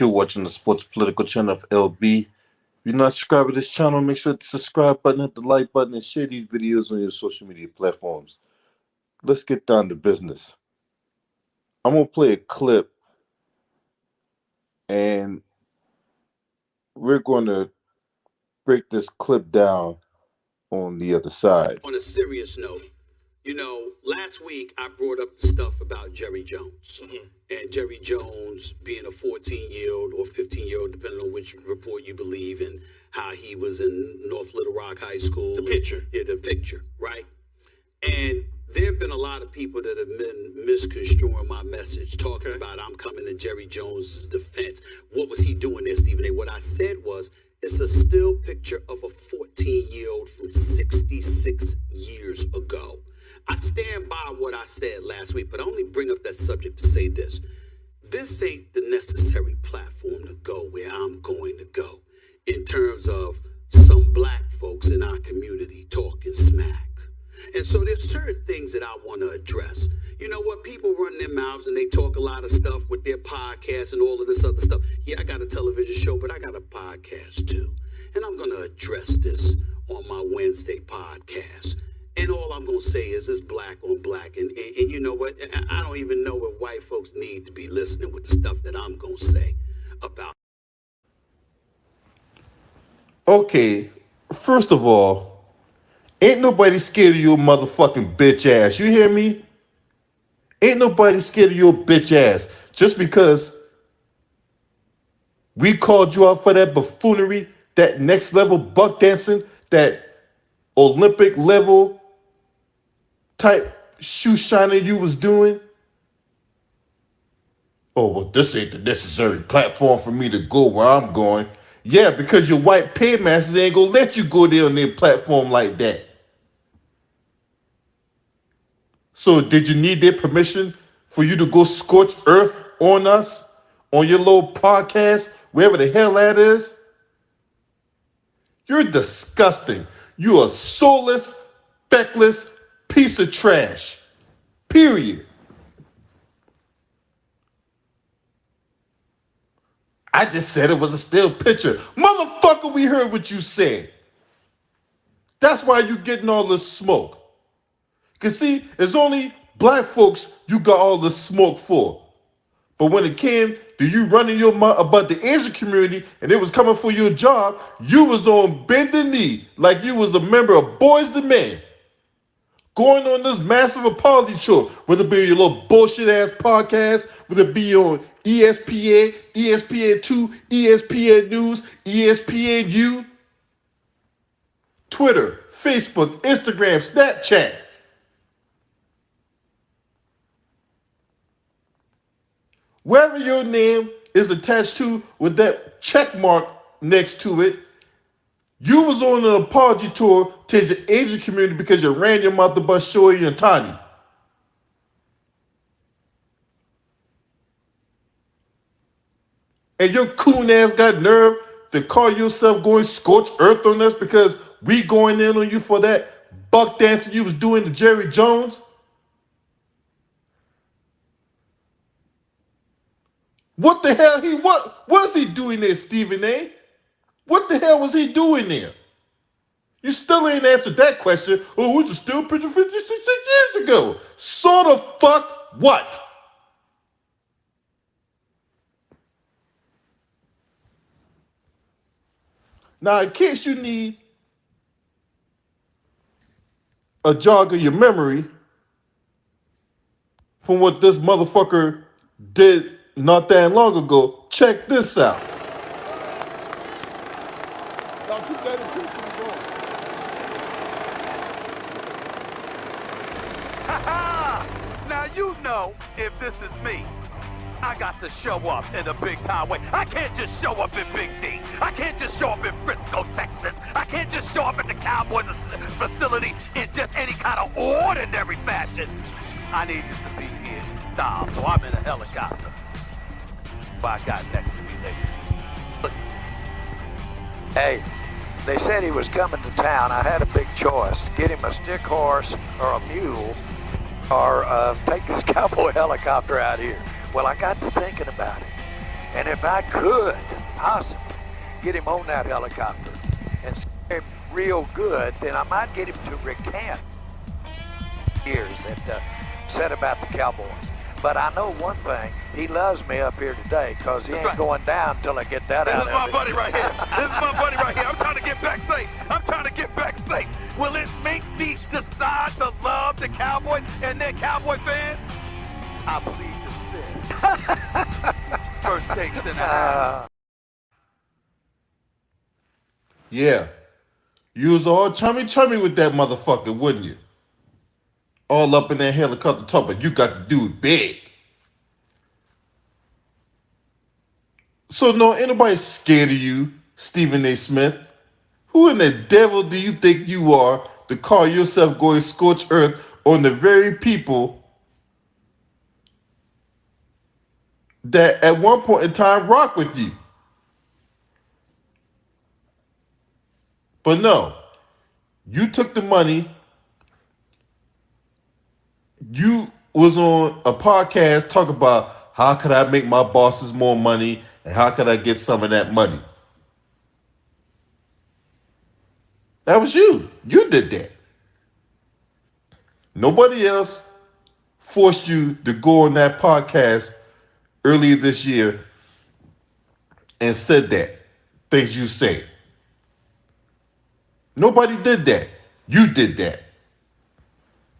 You're watching the Sports Political channel of LB. If you're not subscribed to this channel, make sure to subscribe button, hit the like button, and share these videos on your social media platforms. Let's get down to business. I'm going to play a clip, and we're going to break this clip down on the other side. On a serious note, last week I brought up the stuff about Jerry Jones. And Jerry Jones being a 14-year-old or 15-year-old, depending on which report you believe, and how he was in North Little Rock High School. The picture. Yeah, the picture, right? And there have been a lot of people that have been misconstruing my message, talking about I'm coming to Jerry Jones' defense. What was he doing there, Stephen A? What I said was, it's a still picture of a 14-year-old from 66 years ago. I stand by what I said last week, but I only bring up that subject to say this. This ain't the necessary platform to go where I'm going to go in terms of some black folks in our community talking smack. And so there's certain things that I want to address. You know what? People run their mouths and they talk a lot of stuff with their podcasts and all of this other stuff. Yeah, I got a television show, but I got a podcast too. And I'm going to address this on my Wednesday podcast. And all I'm going to say is it's black on black. And you know what? I don't even know what white folks need to be listening with the stuff that I'm going to say about. Okay, first of all, ain't nobody scared of your motherfucking bitch ass. You hear me? Ain't nobody scared of your bitch ass. Just because we called you out for that buffoonery, that next level buck dancing, that Olympic level type shoe shining you was doing. Oh, well, this ain't the necessary platform for me to go where I'm going. Yeah, because your white paymasters ain't gonna let you go there on their platform like that. So did you need their permission for you to go scorch earth on us, on your little podcast, wherever the hell that is? You're disgusting. You're a soulless, feckless piece of trash. Period. I just said it was a still picture. Motherfucker, we heard what you said. That's why you getting all this smoke. Because see, it's only black folks you got all this smoke for. But when it came to you running your mouth about the Asian community and it was coming for your job, you was on bended knee like you was a member of Boys to Men. Going on this massive apology tour, whether it be your little bullshit ass podcast, whether it be on ESPN, ESPN2, ESPN News, ESPNU, Twitter, Facebook, Instagram, Snapchat. Wherever your name is attached to with that check mark next to it, you was on an apology tour to the Asian community because you ran your mouth about Shoei and Tani. And your coon ass got nerve to call yourself going scorched earth on us because we going in on you for that buck dancing you was doing to Jerry Jones? What the hell what is he doing there, Stephen A? What the hell was he doing there? You still ain't answered that question. Oh, we just still picture 56 years ago. Sort of fuck what? Now, in case you need a jog of your memory from what this motherfucker did not that long ago, check this out. Now you know if this is me, I got to show up in a big time way. I can't just show up in Big D. I can't just show up in Frisco, Texas. I can't just show up at the Cowboys facility in just any kind of ordinary fashion. I need you to be here in style, so I'm in a helicopter. What I got next to me, ladies. Look at this. Hey, they said he was coming to town. I had a big choice: get him a stick horse or a mule, or take this cowboy helicopter out here. Well, I got to thinking about it. And if I could possibly get him on that helicopter and scare him real good, then I might get him to recant years that said about the Cowboys. But I know one thing, he loves me up here today because he ain't going down until I get that out of him. This is my buddy right here. This is my buddy right here. I'm trying to get back safe. I'm trying to get back safe. Will it make me decide to love the Cowboys and their Cowboy fans? I believe this is. First takes in the house. Yeah. You was all chummy with that motherfucker, wouldn't you? All up in that helicopter top, but you got to do it big. So no, anybody scared of you, Stephen A. Smith? Who in the devil do you think you are to call yourself going scorched earth on the very people that at one point in time rock with you? But no, you took the money. You was on a podcast talking about how could I make my bosses more money and how could I get some of that money. That was you. You did that. Nobody else forced you to go on that podcast earlier this year and said that. Things you said. Nobody did that. You did that.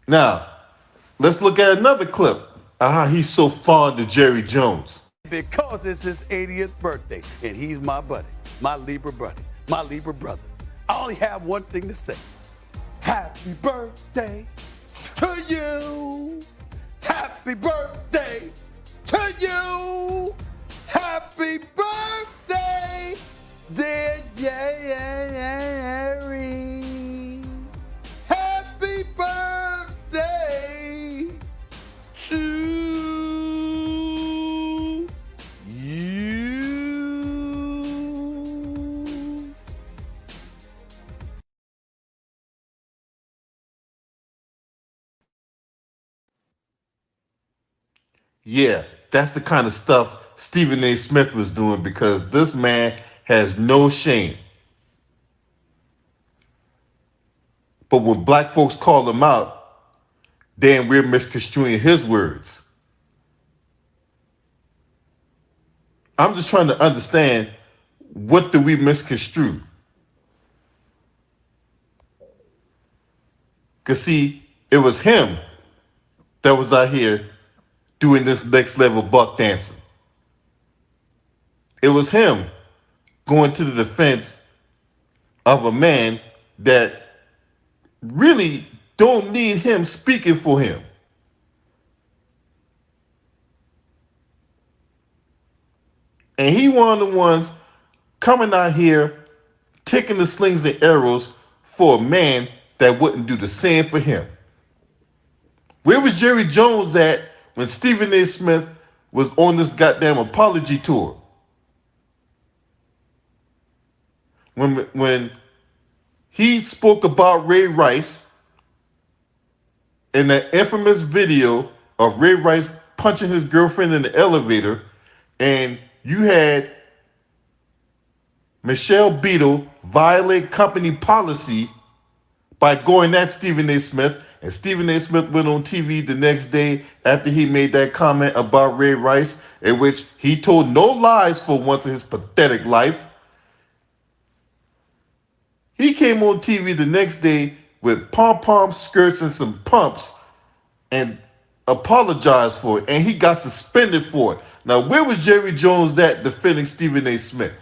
Now, let's look at another clip of how he's so fond of Jerry Jones. Because it's his 80th birthday, and he's my buddy, my Libra buddy, my Libra brother. I only have one thing to say. Happy birthday to you. Happy birthday to you. Happy birthday, dear Jerry. Happy birthday to you. Yeah, that's the kind of stuff Stephen A. Smith was doing because this man has no shame. But when black folks call him out, then we're misconstruing his words. I'm just trying to understand, what do we misconstrue? Because see, it was him that was out here doing this next level buck dancing. It was him going to the defense of a man that really don't need him speaking for him. And he one of the ones coming out here taking the slings and arrows for a man that wouldn't do the same for him. Where was Jerry Jones at when Stephen A. Smith was on this goddamn apology tour? When he spoke about Ray Rice in that infamous video of Ray Rice punching his girlfriend in the elevator, and you had Michelle Beadle violate company policy by going at Stephen A. Smith, and Stephen A. Smith went on TV the next day after he made that comment about Ray Rice, in which he told no lies for once in his pathetic life. He came on TV the next day with pom-pom skirts and some pumps and apologized for it, and he got suspended for it. Now, where was Jerry Jones at defending Stephen A. Smith?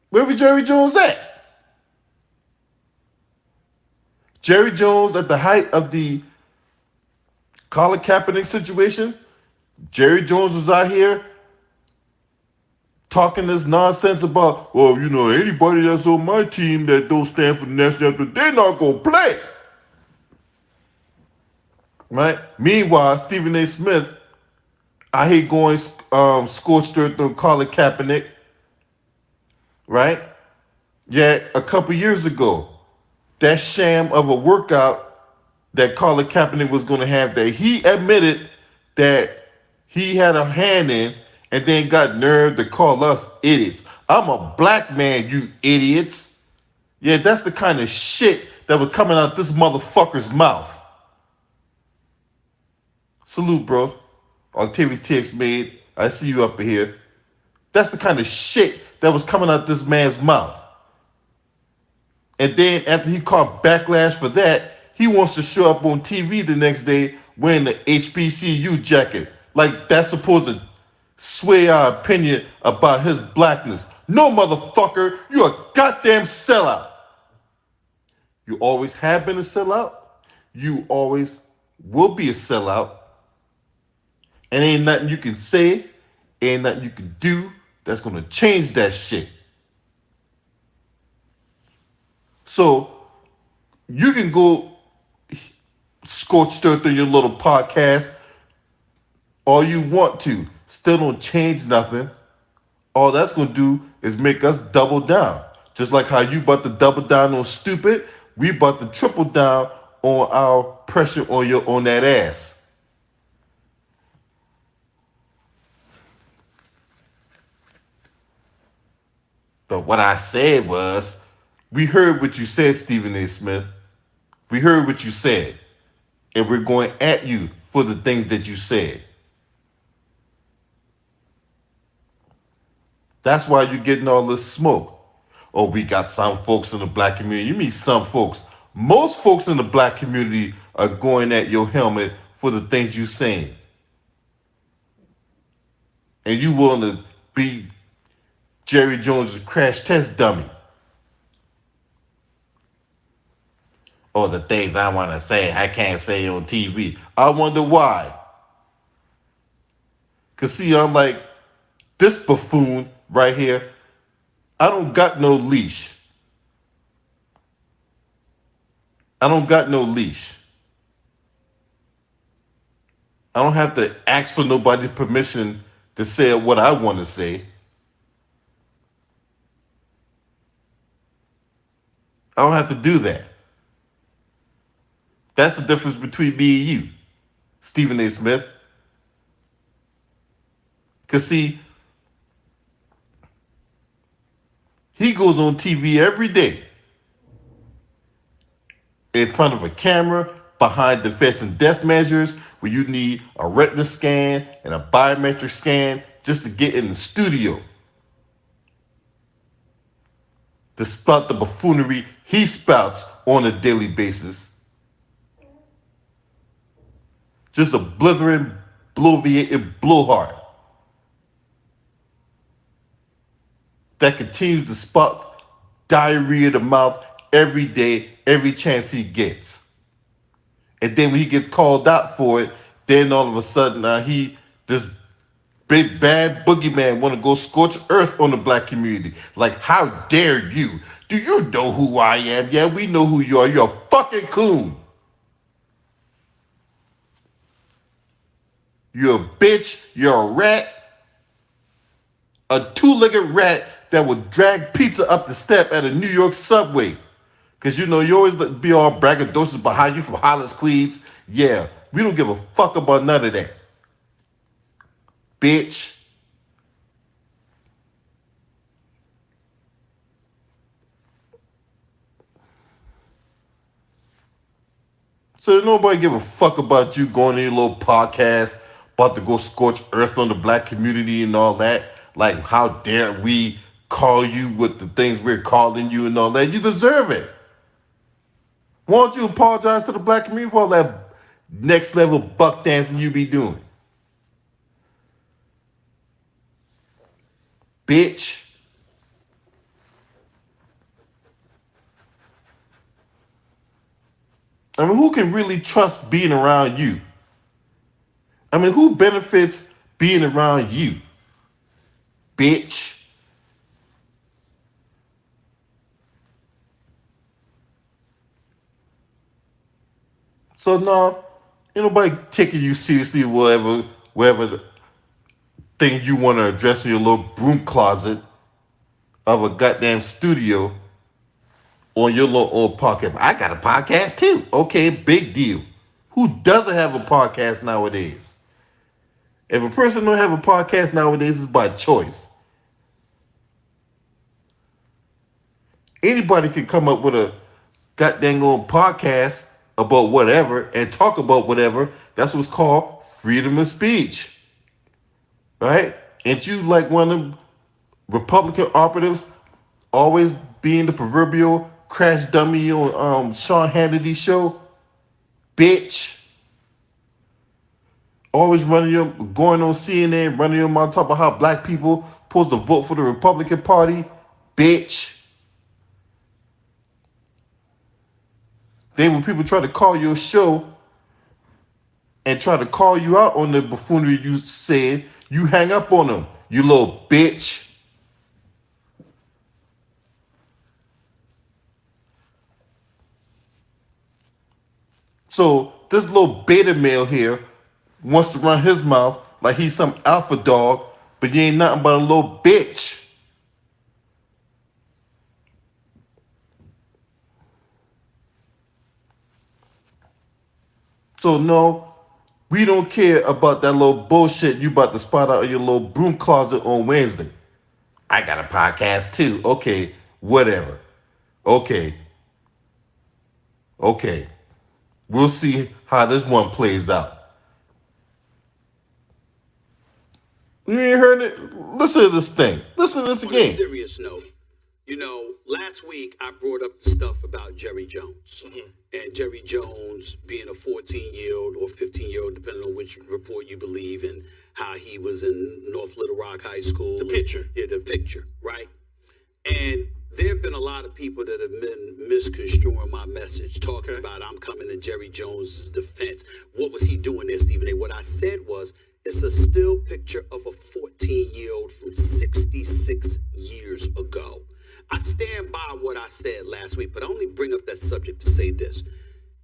Where was Jerry Jones at? Jerry Jones, at the height of the Colin Kaepernick situation, Jerry Jones was out here talking this nonsense about, well, you know, anybody that's on my team that don't stand for the national anthem, they're not going to play. Right? Meanwhile, Stephen A. Smith, I hate going scorched earth on Colin Kaepernick. Right? Yet, a couple years ago, that sham of a workout that Colin Kaepernick was going to have, that he admitted that he had a hand in and then got nerve to call us idiots. I'm a black man, you idiots. Yeah, that's the kind of shit that was coming out this motherfucker's mouth. Salute, bro. Octavius TX made. I see you up here. That's the kind of shit that was coming out this man's mouth. And then after he caught backlash for that, he wants to show up on TV the next day wearing the HBCU jacket. Like that's supposed to sway our opinion about his blackness. No, motherfucker, you a goddamn sellout. You always have been a sellout. You always will be a sellout. And ain't nothing you can say, ain't nothing you can do that's gonna change that shit. So you can go scorched earth on your little podcast all you want to. Still don't change nothing. All that's gonna do is make us double down. Just like how you about to double down on stupid, we about to triple down on our pressure on that ass. But what I said was, we heard what you said, Stephen A. Smith. We heard what you said. And we're going at you for the things that you said. That's why you're getting all this smoke. Oh, we got some folks in the black community. You mean some folks. Most folks in the black community are going at your helmet for the things you're saying. And you willing to be Jerry Jones' crash test dummy. Or the things I want to say, I can't say on TV. I wonder why. Because see, I'm like, this buffoon right here, I don't got no leash. I don't got no leash. I don't have to ask for nobody's permission to say what I want to say. I don't have to do that. That's the difference between me and you, Stephen A. Smith. Because see, he goes on TV every day in front of a camera, behind defense and death measures, where you need a retina scan and a biometric scan just to get in the studio. To spout the buffoonery he spouts on a daily basis. Just a blithering, bloviated blowhard that continues to spout diarrhea of the mouth every day, every chance he gets. And then when he gets called out for it, then all of a sudden this big bad boogeyman want to go scorch earth on the black community. Like, how dare you? Do you know who I am? Yeah, we know who you are. You're a fucking coon. You're a bitch. You're a rat. A two-legged rat that would drag pizza up the step at a New York subway. Because, you know, you always be all braggadocious behind you from Hollis, Queens. Yeah, we don't give a fuck about none of that. Bitch. So nobody give a fuck about you going to your little podcast, about to go scorch earth on the black community and all that. Like, how dare we call you with the things we're calling you and all that. You deserve it. Why don't you apologize to the black community for all that next level buck dancing you be doing? Bitch. I mean, who can really trust being around you? I mean, who benefits being around you? Bitch. So no, ain't nobody taking you seriously, whatever the thing you want to address in your little broom closet of a goddamn studio on your little old podcast. I got a podcast too. Okay, big deal. Who doesn't have a podcast nowadays? If a person don't have a podcast nowadays, it's by choice. Anybody can come up with a goddamn on podcast about whatever and talk about whatever. That's what's called freedom of speech. Right? Ain't you like one of them Republican operatives always being the proverbial crash dummy on Sean Hannity's show? Bitch. Always going on CNN, running your mouth, talking about how black people supposed to vote for the Republican Party. Bitch. Then when people try to call your show and try to call you out on the buffoonery you said, you hang up on them, you little bitch. So this little beta male here wants to run his mouth like he's some alpha dog, but you ain't nothing but a little bitch. So no, we don't care about that little bullshit you about to spot out of your little broom closet on Wednesday. I got a podcast too. Okay, whatever. Okay. We'll see how this one plays out. You ain't heard it? Listen to this thing. Listen to this On a again. serious note, last week I brought up the stuff about Jerry Jones. And Jerry Jones being a 14-year-old or 15-year-old, depending on which report you believe, and how he was in North Little Rock High School. The picture. Yeah, the picture, right? And there have been a lot of people that have been misconstruing my message, talking about I'm coming to Jerry Jones' defense. What was he doing there, Stephen A? What I said was, it's a still picture of a 14-year-old from 66 years ago. I stand by what I said last week, but I only bring up that subject to say this.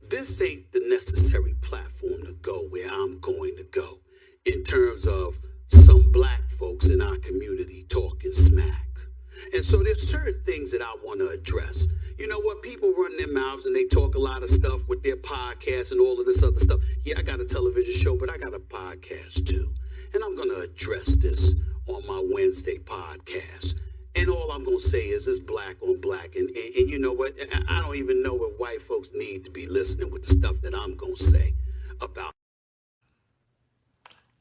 This ain't the necessary platform to go where I'm going to go in terms of some black folks in our community talking smack. And so there's certain things that I want to address. You know what? People run their mouths and they talk a lot of stuff with their podcasts and all of this other stuff. Yeah, I got a television show, but I got a podcast too. And I'm going to address this on my Wednesday podcast. And all I'm going to say is it's black on black. And you know what? I don't even know what white folks need to be listening with the stuff that I'm going to say about.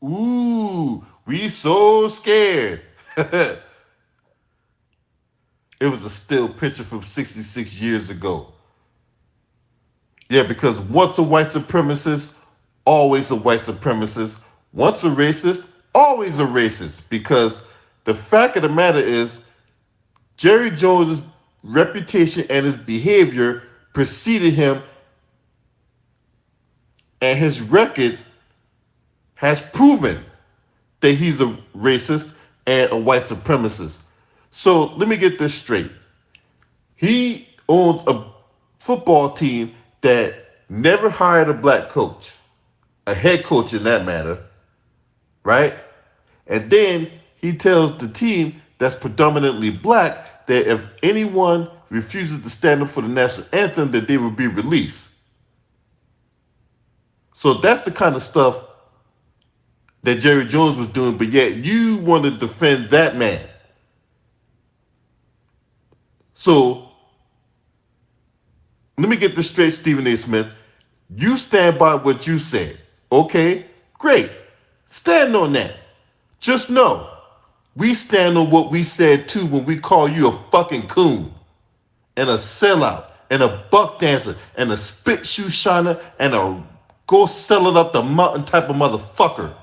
Ooh, we so scared. It was a still picture from 66 years ago. Yeah, because once a white supremacist, always a white supremacist. Once a racist, always a racist. Because the fact of the matter is, Jerry Jones' reputation and his behavior preceded him, and his record has proven that he's a racist and a white supremacist. So let me get this straight. He owns a football team that never hired a black coach, a head coach in that matter, right? And then he tells the team that's predominantly black that if anyone refuses to stand up for the national anthem, that they will be released. So that's the kind of stuff that Jerry Jones was doing, but yet you want to defend that man. So let me get this straight, Stephen A. Smith. You stand by what you said. Okay, great. Stand on that. Just know, we stand on what we said too when we call you a fucking coon and a sellout and a buck dancer and a spit shoe shiner and a go sell it up the mountain type of motherfucker.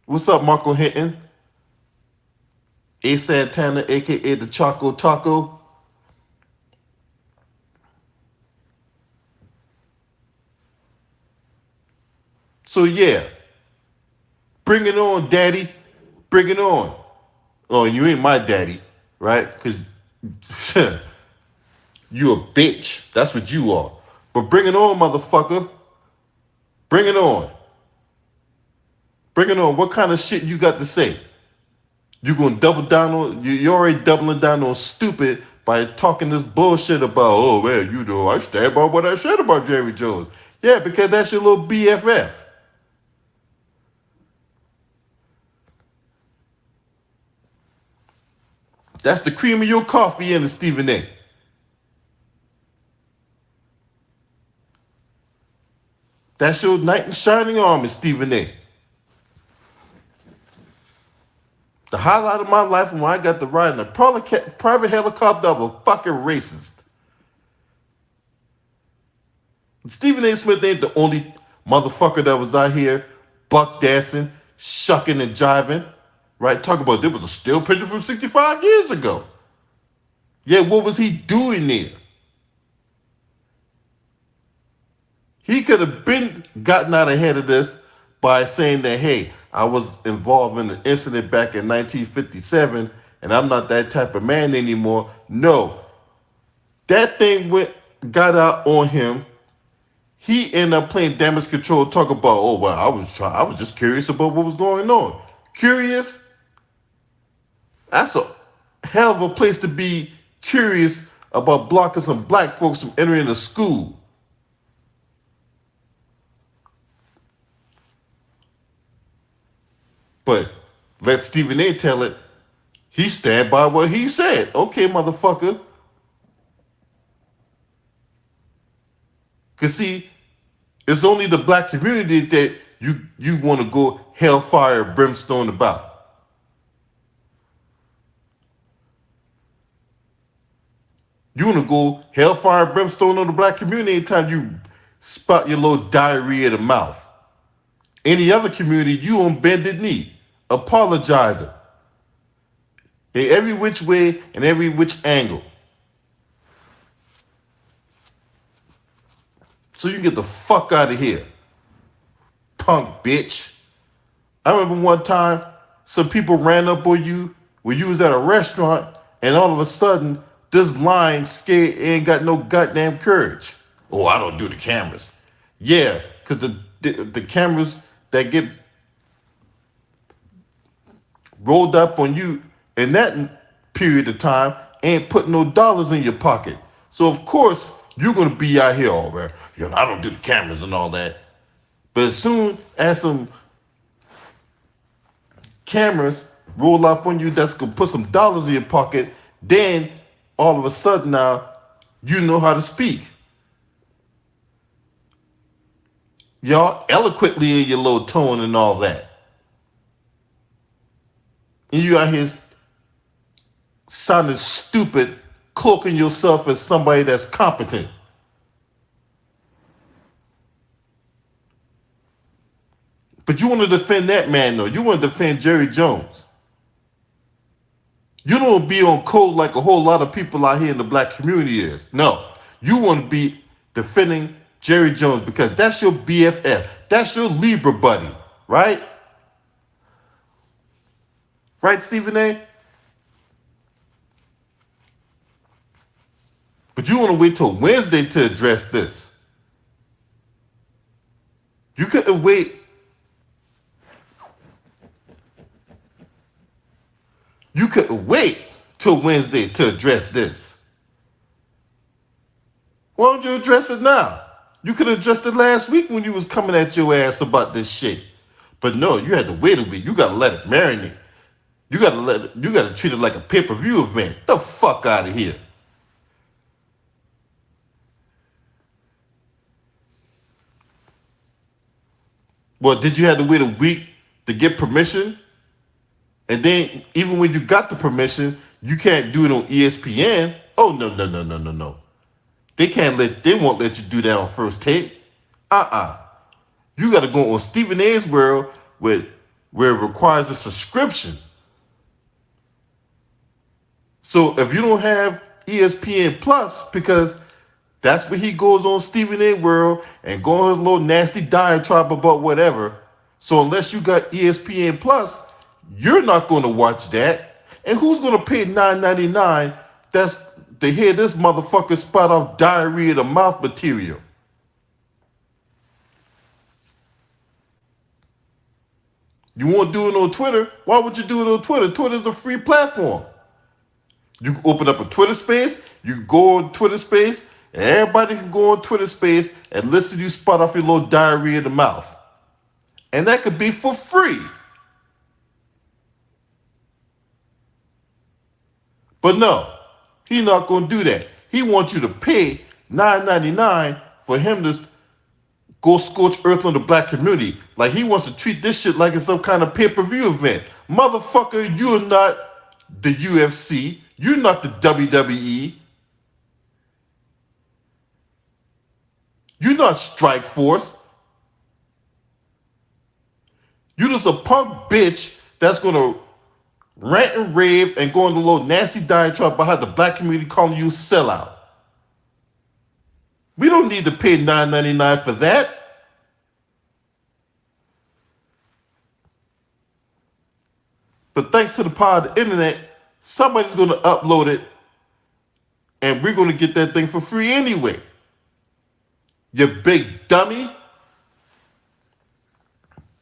What's up, Marco Hinton? A Santana, a.k.a. the Choco Taco. So yeah, bring it on, daddy. Bring it on. Oh, and you ain't my daddy, right? Because you a bitch. That's what you are. But bring it on, motherfucker. Bring it on. Bring it on. What kind of shit you got to say? You gonna double down on? You're already doubling down on stupid by talking this bullshit about, oh well, I stand by what I said about Jerry Jones. Yeah, because that's your little BFF. That's the cream of your coffee in the Stephen A. That's your knight in shining armor, Stephen A. The highlight of my life when I got to ride in a private helicopter of a fucking racist. Stephen A. Smith ain't the only motherfucker that was out here buck dancing, shucking and jiving. Right? Talk about there was a still picture from 65 years ago. Yeah, what was he doing there? He could have been gotten out ahead of this by saying that, hey, I was involved in an incident back in 1957 and I'm not that type of man anymore. No. That thing got out on him. He ended up playing damage control, talk about, oh, well, I was just curious about what was going on. Curious? That's a hell of a place to be curious about blocking some black folks from entering a school. But let Stephen A. tell it. He stand by what he said. Okay, motherfucker. Because see, it's only the black community that you want to go hellfire brimstone about. You want to go hellfire brimstone on the black community anytime you spout your little diarrhea in the mouth. Any other community, you on bended knee, apologizing. In every which way and every which angle. So you can get the fuck out of here, punk bitch. I remember one time some people ran up on you when you was at a restaurant and all of a sudden this line scared ain't got no goddamn courage. Oh, I don't do the cameras. Yeah, because the cameras that get rolled up on you in that period of time ain't putting no dollars in your pocket. So of course you're gonna be out here all right. You know, I don't do the cameras and all that. But as soon as some cameras roll up on you that's gonna put some dollars in your pocket, then all of a sudden now you know how to speak. Y'all eloquently in your little tone and all that. And you out here sounding stupid, cloaking yourself as somebody that's competent. But you want to defend that man, though. You want to defend Jerry Jones. You don't be on code like a whole lot of people out here in the black community is. No. You want to be defending Jerry Jones because that's your BFF. That's your Libra buddy, right? Right, Stephen A? But you want to wait till Wednesday to address this. You couldn't wait. You couldn't wait till Wednesday to address this. Why don't you address it now? You could have addressed it last week when you was coming at your ass about this shit. But no, you had to wait a week. You gotta let it marinate. You gotta treat it like a pay-per-view event. The fuck out of here. Well, did you have to wait a week to get permission? And then even when you got the permission, you can't do it on ESPN. Oh no. They won't let you do that on First Take. You gotta go on Stephen A's world where it requires a subscription. So if you don't have ESPN Plus, because that's where he goes on Stephen A world and go on his little nasty diatribe about whatever. So unless you got ESPN Plus, you're not going to watch that. And who's going to pay $9.99 that's to hear this motherfucker spout off diarrhea to mouth material? You want to do it on Twitter? Why would you do it on Twitter? Twitter's a free platform. You can open up a Twitter space. You go on Twitter space and everybody can go on Twitter Space and listen to you spot off your little diarrhea in the mouth. And that could be for free. But no, he's not going to do that. He wants you to pay $9.99 for him to go scorch earth on the black community. Like he wants to treat this shit like it's some kind of pay-per-view event. Motherfucker, you're not the UFC. You're not the WWE. You're not Strike Force. You're just a punk bitch that's going to rant and rave and go on the little nasty diatribe behind the black community calling you a sellout. We don't need to pay $9.99 for that. But thanks to the power of the internet, somebody's going to upload it and we're going to get that thing for free anyway. You big dummy.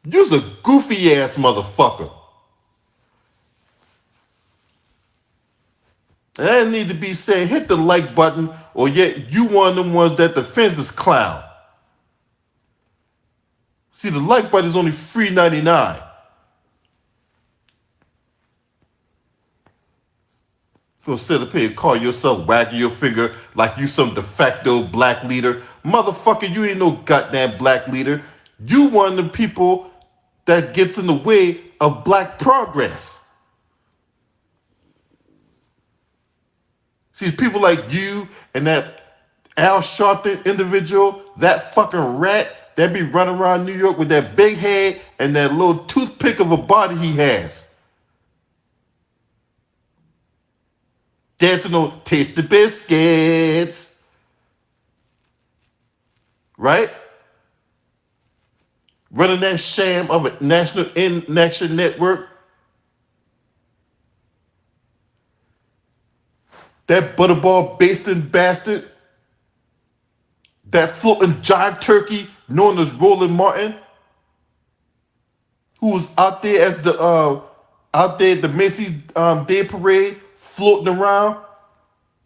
You's a goofy ass motherfucker. And that need to be said, hit the like button, or yet you one of them ones that defends this clown. See, the like button is only $3.99. Gonna sit up here and call yourself wagging your finger like you some de facto black leader. Motherfucker, you ain't no goddamn black leader. You one of the people that gets in the way of black progress. See, people like you and that Al Sharpton individual, that fucking rat that be running around New York with that big head and that little toothpick of a body he has. Dancing on Taste the Biscuits. Right? Running that sham of a national inaction network. That butterball basting bastard. That floating jive turkey known as Roland Martin. Who was out there as the out there at the Macy's Day Parade floating around.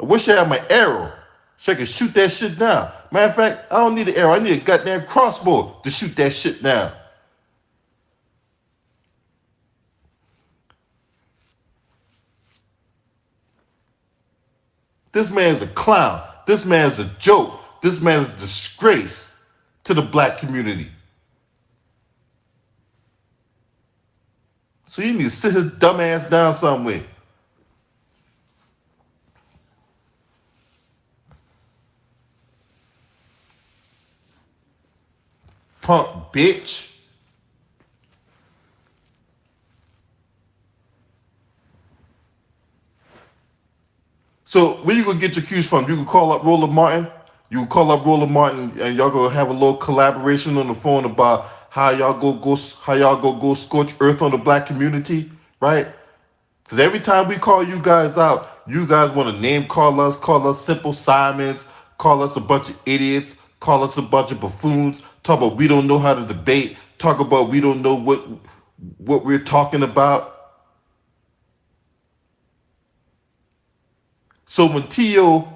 I wish I had my arrow so I could shoot that shit down. Matter of fact, I don't need an arrow. I need a goddamn crossbow to shoot that shit down. This man's a clown. This man's a joke. This man's a disgrace to the black community. So you need to sit his dumb ass down somewhere. Punk bitch. So where you gonna get your cues from? You can call up Roland Martin. You can call up Roland Martin, and y'all gonna have a little collaboration on the phone about how y'all go scorch earth on the black community, right? Because every time we call you guys out, you guys want to name call us Simple Simons, call us a bunch of idiots, call us a bunch of buffoons, talk about we don't know how to debate, talk about we don't know what we're talking about. So when T.O.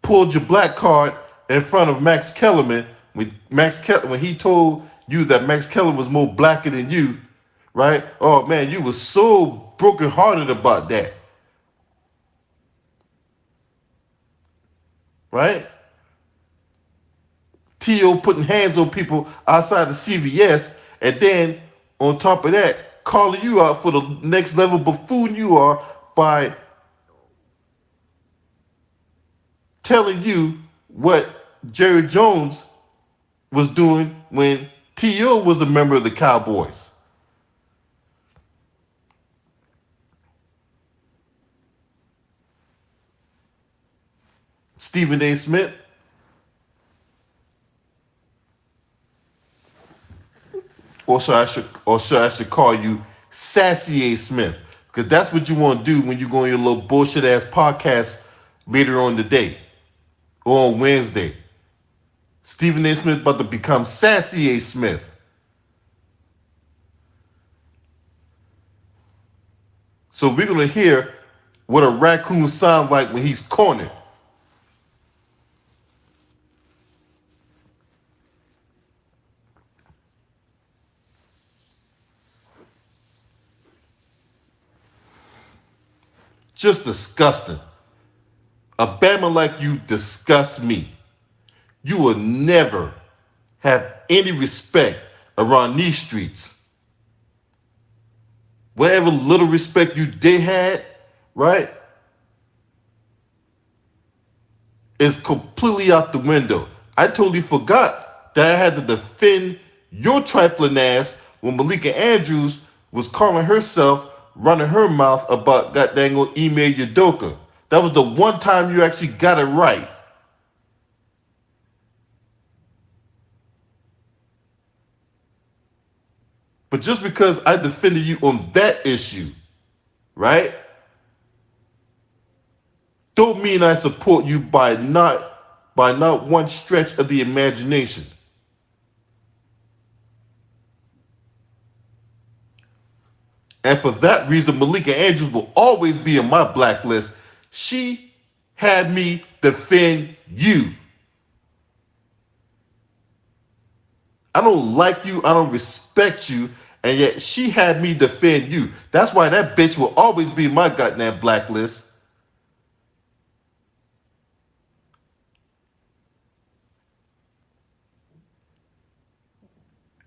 pulled your black card in front of Max Kellerman, when he told you that Max Kellerman was more blacker than you, right? Oh man, you were so brokenhearted about that. Right? T.O. putting hands on people outside of CVS, and then on top of that, calling you out for the next level buffoon you are by telling you what Jerry Jones was doing when T.O. was a member of the Cowboys. Stephen A. Smith. Or should I call you Sassy A. Smith? Because that's what you want to do when you go on your little bullshit ass podcast later on today. Or on Wednesday. Stephen A. Smith about to become Sassy A. Smith. So we're going to hear what a raccoon sounds like when he's cornered. Just disgusting. A Bama like you disgusts me. You will never have any respect around these streets. Whatever little respect you did had, right, is completely out the window. I totally forgot that I had to defend your trifling ass when Malika Andrews was calling herself, running her mouth about goddamn email Udoka. That was the one time you actually got it right. But just because I defended you on that issue, right, don't mean I support you by not one stretch of the imagination. And for that reason, Malika Andrews will always be on my blacklist. She had me defend you. I don't like you, I don't respect you, and yet she had me defend you. That's why that bitch will always be my goddamn blacklist.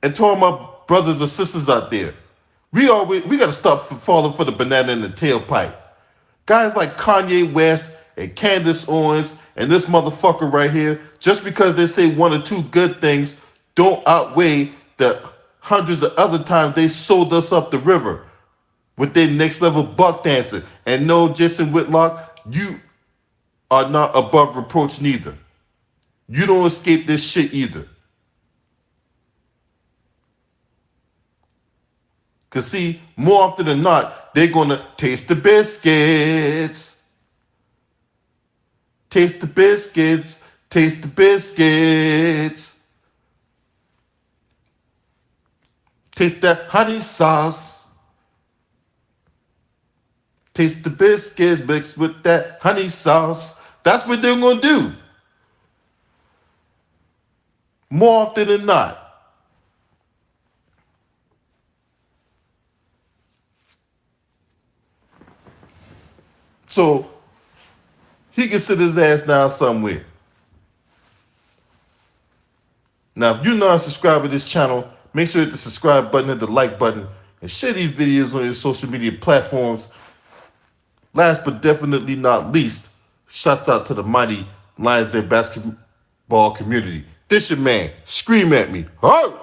And to all my brothers and sisters out there, we gotta stop falling for the banana in the tailpipe. Guys like Kanye West and Candace Owens and this motherfucker right here, just because they say one or two good things, don't outweigh the hundreds of other times they sold us up the river with their next level buck dancing. And no, Jason Whitlock, you are not above reproach neither. You don't escape this shit either. Because see, more often than not, they're going to taste the biscuits. Taste the biscuits. Taste the biscuits. Taste that honey sauce. Taste the biscuits mixed with that honey sauce. That's what they're going to do. More often than not. So he can sit his ass down somewhere. Now, if you're not subscribed to this channel, make sure to hit the subscribe button and the like button and share these videos on your social media platforms. Last but definitely not least, shouts out to the mighty Lions Den basketball community. This your man. Scream at me. Ho!